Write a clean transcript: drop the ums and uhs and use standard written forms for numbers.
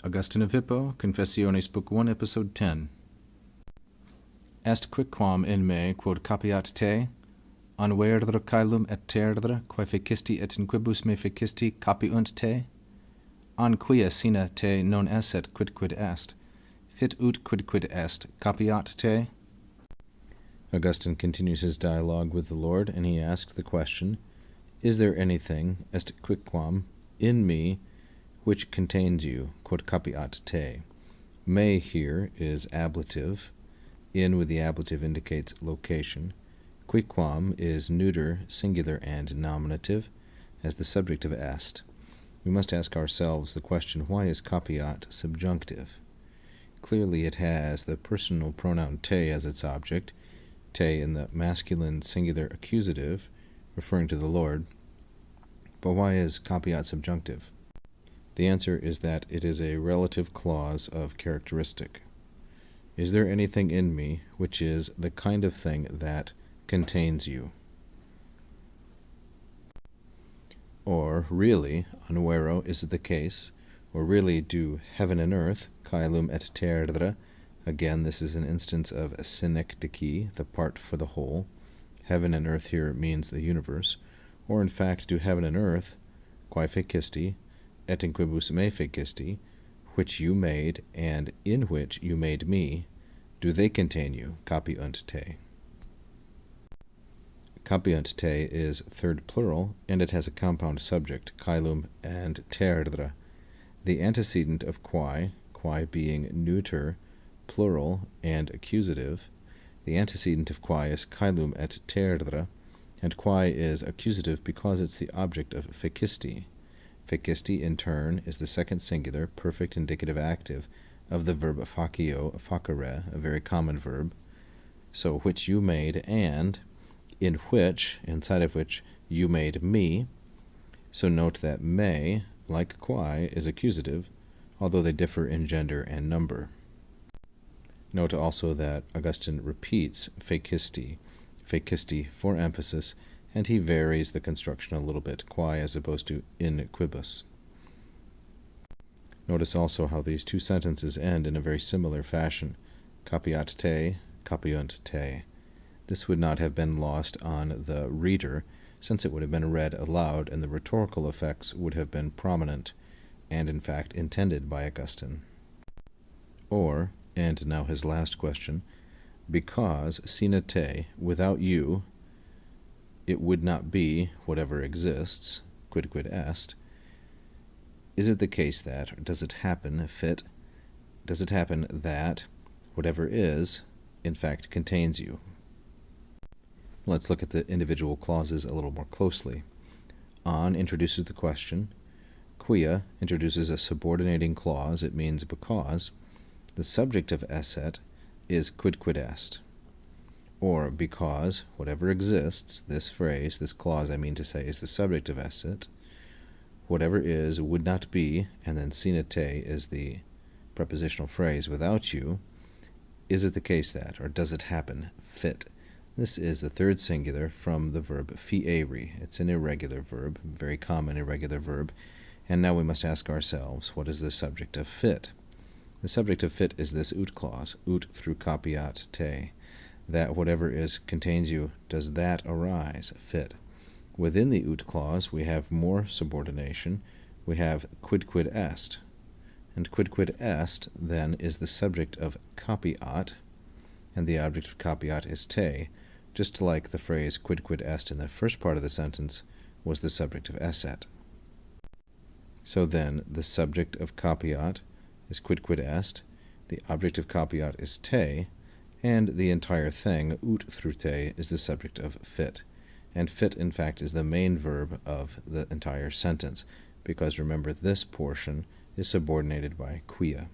Augustine of Hippo, Confessiones, Book 1, Episode 10. Est quicquam in me quod capiat te, anverdre caelum et terdre, quae fecisti et in quibus me fecisti capiunt te? An quia sine te non esset quidquid est, fit ut quidquid est, capiat te? Augustine continues his dialogue with the Lord, and he asks the question, is there anything, est quicquam, in me, which contains you, quod capiat te? Me here is ablative. In with the ablative indicates location. Quicquam is neuter, singular, and nominative, as the subject of est. We must ask ourselves the question, why is capiat subjunctive? Clearly it has the personal pronoun te as its object, te in the masculine singular accusative, referring to the Lord. But why is capiat subjunctive? The answer is that it is a relative clause of characteristic. Is there anything in me which is the kind of thing that contains you? Or really, anvero, is it the case, or really do heaven and earth, caelum et terdre, again this is an instance of synecdoche, the part for the whole. Heaven and earth here means the universe. Or in fact, do heaven and earth, quae fecisti, et in quibus me fecisti, which you made, and in which you made me, do they contain you, capiunt te? Capiunt te is third plural, and it has a compound subject, caelum and terdre. The antecedent of quae being neuter, plural, and accusative, the antecedent of quae is caelum et terdre, and quae is accusative because it's the object of fecisti. Fecisti, in turn, is the second singular, perfect indicative active of the verb facio, facere, a very common verb. So, which you made, and in which, inside of which, you made me. So note that me, like quae, is accusative, although they differ in gender and number. Note also that Augustine repeats fecisti for emphasis, and he varies the construction a little bit, quae as opposed to in quibus. Notice also how these two sentences end in a very similar fashion. Capiat te, capiunt te. This would not have been lost on the reader, since it would have been read aloud, and the rhetorical effects would have been prominent, and in fact intended by Augustine. Or, and now his last question, because sine te, without you, it would not be whatever exists, quidquid est. Is it the case that, or does it happen that whatever is, in fact, contains you? Let's look at the individual clauses a little more closely. On introduces the question. Quia introduces a subordinating clause. It means because. The subject of esset is quidquid est. Or because whatever exists, this phrase, this clause I mean to say, is the subject of esset. Whatever is would not be, and then sine te is the prepositional phrase, without you. Is it the case that, or does it happen, fit? This is the third singular from the verb fieri. It's an irregular verb, very common irregular verb. And now we must ask ourselves, what is the subject of fit? The subject of fit is this ut clause, ut through capiat te. That whatever is contains you, does that arise, fit? Within the ut clause, we have more subordination. We have quidquid est. And quidquid est, then, is the subject of capiat, and the object of capiat is te, just like the phrase quidquid est in the first part of the sentence was the subject of esset. So then, the subject of capiat is quidquid est, the object of capiat is te, and the entire thing, ut through te, is the subject of fit. And fit, in fact, is the main verb of the entire sentence, because remember, this portion is subordinated by quia.